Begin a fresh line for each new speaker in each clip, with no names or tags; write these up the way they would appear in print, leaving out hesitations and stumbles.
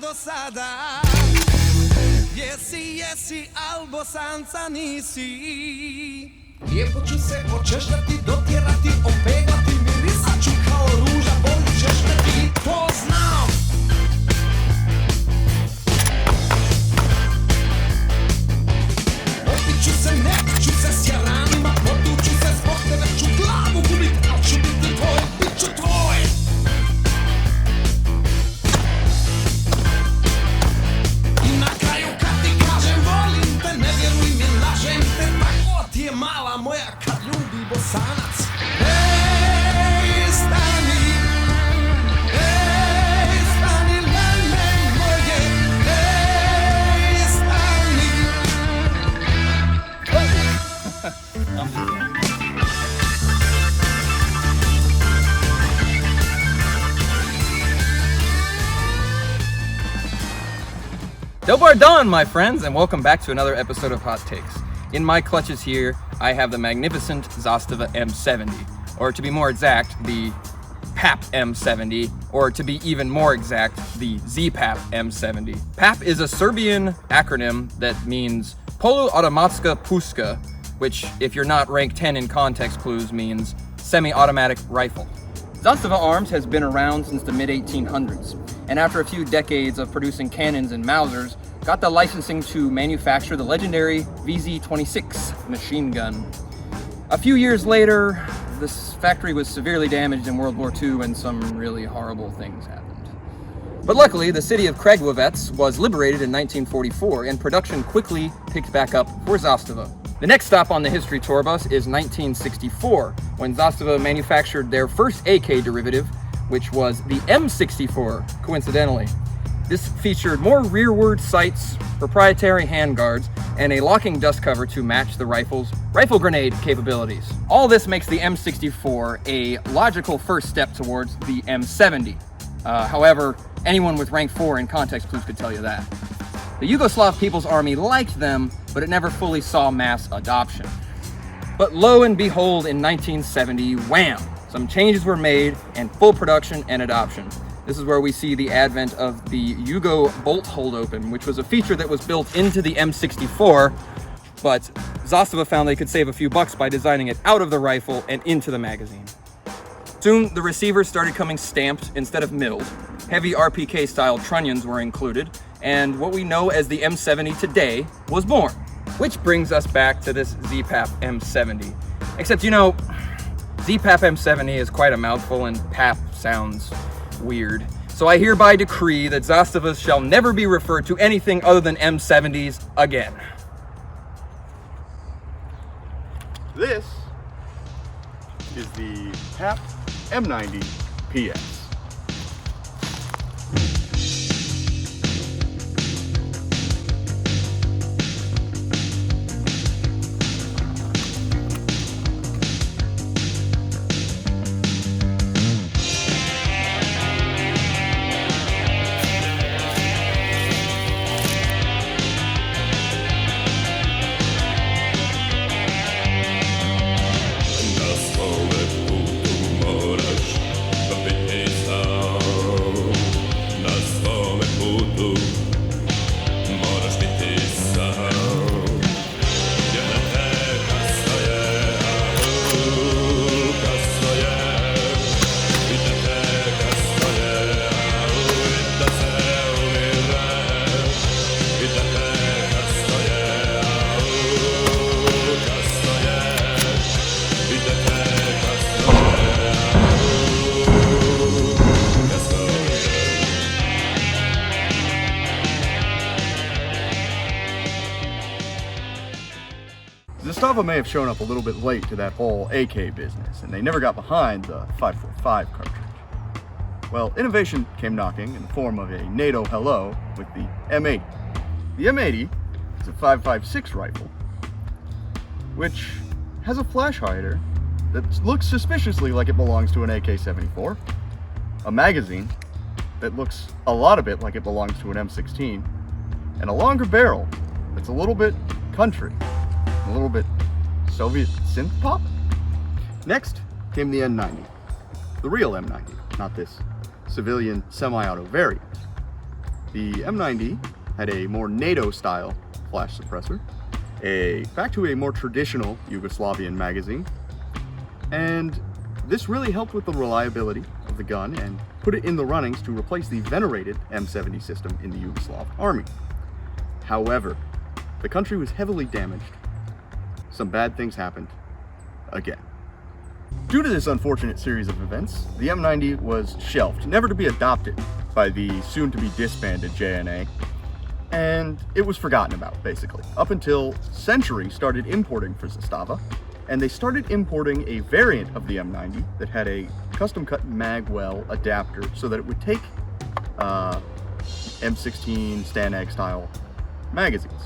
do sada. Jesi, jesi, albo sanca nisi. Lijepo ću se očešljati, dotjerati, opegati, mirisat ću kao ruža, volit ćeš me ti, to znam. Opit ću se, nepit ću se s jaranima, potuću se zbog tebe, ću glavu gubit, al ću biti tvoj, bit ću tvoj. I na kraju kad ti kažem volim te, ne vjeruj mi, lažem te, tako ti je mala moja kad ljubi Bosanac. Ej, stani, lele moje, ej, stani.
Dobar Don, my friends, and welcome back to another episode of Hot Takes. In my clutches here, I have the magnificent Zastava M70, or to be more exact, the PAP M70, or to be even more exact, the ZPAP M70. PAP is a Serbian acronym that means Poluautomatska Puška, which, if you're not rank 10 in context clues, means semi-automatic rifle. Zastava Arms has been around since the mid-1800s, and after a few decades of producing cannons and Mausers, got the licensing to manufacture the legendary VZ-26 machine gun. A few years later, this factory was severely damaged in World War II and some really horrible things happened. But luckily, the city of Kragujevec was liberated in 1944 and production quickly picked back up for Zastava. The next stop on the history tour bus is 1964, when Zastava manufactured their first AK derivative, which was the M64, coincidentally. This featured more rearward sights, proprietary handguards, and a locking dust cover to match the rifle's rifle grenade capabilities. All this makes the M64 a logical first step towards the M70. However, anyone with rank 4 in context clues could tell you that. The Yugoslav People's Army liked them, but it never fully saw mass adoption. But lo and behold, in 1970, wham! Some changes were made and full production and adoption. This is where we see the advent of the Yugo bolt hold open, which was a feature that was built into the M64, but Zastava found they could save a few bucks by designing it out of the rifle and into the magazine. Soon, the receivers started coming stamped instead of milled. Heavy RPK-style trunnions were included, and what we know as the M70 today was born. Which brings us back to this ZPAP M70. Except, you know, ZPAP M70 is quite a mouthful and PAP sounds weird. So I hereby decree that Zastavas shall never be referred to anything other than M70s again.
This is the PAP M90 PS. Zastava may have shown up a little bit late to that whole AK business, and they never got behind the 545 cartridge. Well, innovation came knocking in the form of a NATO hello with the M80. The M80 is a 5.56 rifle, which has a flash hider that looks suspiciously like it belongs to an AK-74, a magazine that looks a lot of it like it belongs to an M16, and a longer barrel that's a little bit country, a little bit Soviet synth pop. Next came the N90, the real M90, not this civilian semi-auto variant. The M90 had a more NATO-style flash suppressor, back to a more traditional Yugoslavian magazine, and this really helped with the reliability of the gun and put it in the runnings to replace the venerated M70 system in the Yugoslav army. However, the country was heavily damaged. Some bad things happened again. Due to this unfortunate series of events, the M90 was shelved, never to be adopted by the soon-to-be disbanded JNA, and it was forgotten about, basically, up until Century started importing for Zastava, and they started importing a variant of the M90 that had a custom-cut magwell adapter so that it would take M16 Stanag style magazines.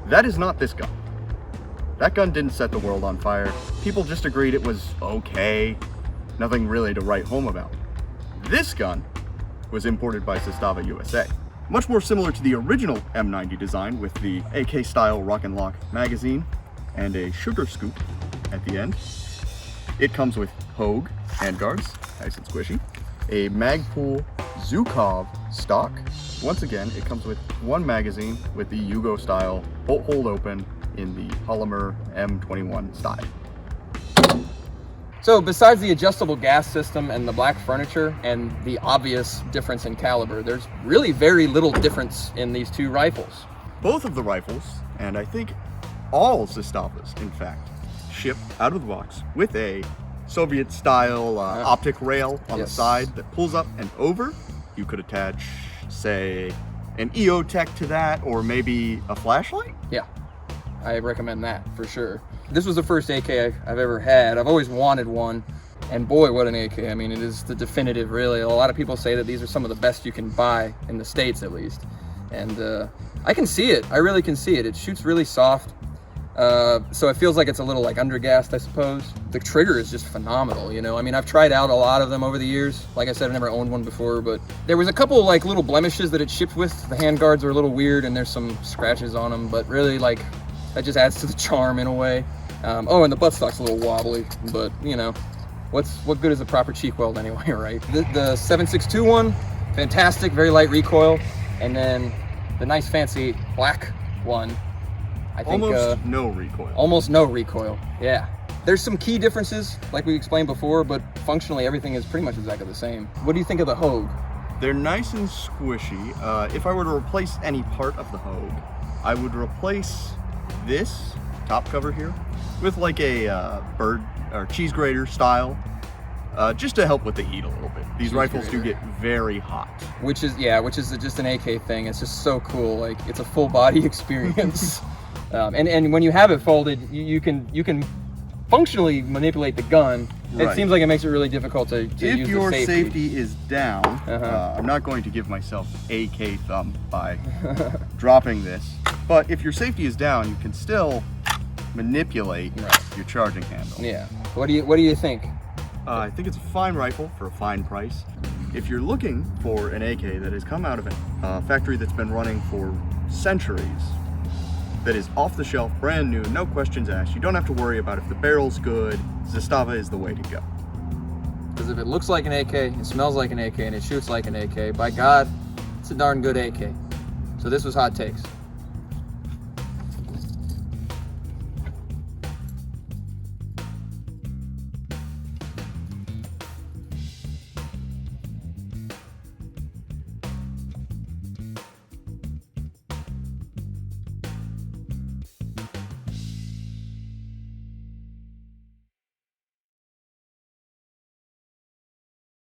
That is not this gun. That gun didn't set the world on fire. People just agreed it was okay. Nothing really to write home about. This gun was imported by Zastava USA. Much more similar to the original M90 design with the AK style Rock and Lock magazine and a sugar scoop at the end. It comes with Hogue handguards, nice and squishy, a Magpul Zhukov stock. Once again, it comes with one magazine with the Yugo style bolt hold open in the polymer M21 style.
So besides the adjustable gas system and the black furniture and the obvious difference in caliber, there's really very little difference in these two rifles.
Both of the rifles, and I think all Zastavas, in fact, ship out of the box with a Soviet-style optic rail on the side that pulls up and over. You could attach, say, an EO-Tech to that, or maybe a flashlight?
Yeah, I recommend that for sure. This was the first AK I've ever had. I've always wanted one, and boy, what an AK. I mean, it is the definitive, really. A lot of people say that these are some of the best you can buy, in the States at least. And I can see it. I really can see it. It shoots really soft. So it feels like it's a little like undergassed, I suppose. The trigger is just phenomenal, you know? I mean, I've tried out a lot of them over the years. Like I said, I've never owned one before, but there was a couple like little blemishes that it shipped with. The handguards are a little weird and there's some scratches on them, but really like that just adds to the charm in a way. Oh, and the buttstock's a little wobbly, but you know, what good is a proper cheek weld anyway, right? The 7.62 one, fantastic, very light recoil. And then the nice fancy black one, I think
almost no recoil.
Almost no recoil, yeah. There's some key differences, like we explained before, but functionally everything is pretty much exactly the same. What do you think of the Hogue?
They're nice and squishy. If I were to replace any part of the Hogue, I would replace this top cover here with like a bird or cheese grater style, just to help with the heat a little bit. These rifles do get very hot.
Which is just an AK thing. It's just so cool. Like, it's a full body experience. And when you have it folded, you can functionally manipulate the gun. Right. It seems like it makes it really difficult to use
if your
the
safety is down, I'm not going to give myself AK thumb by dropping this, but if your safety is down, you can still manipulate your charging handle.
Yeah. What do you think?
I think it's a fine rifle for a fine price. If you're looking for an AK that has come out of a factory that's been running for centuries, that is off the shelf, brand new, no questions asked, you don't have to worry about if the barrel's good, Zastava is the way to go.
Because if it looks like an AK, it smells like an AK, and it shoots like an AK, by God, it's a darn good AK. So this was Hot Takes.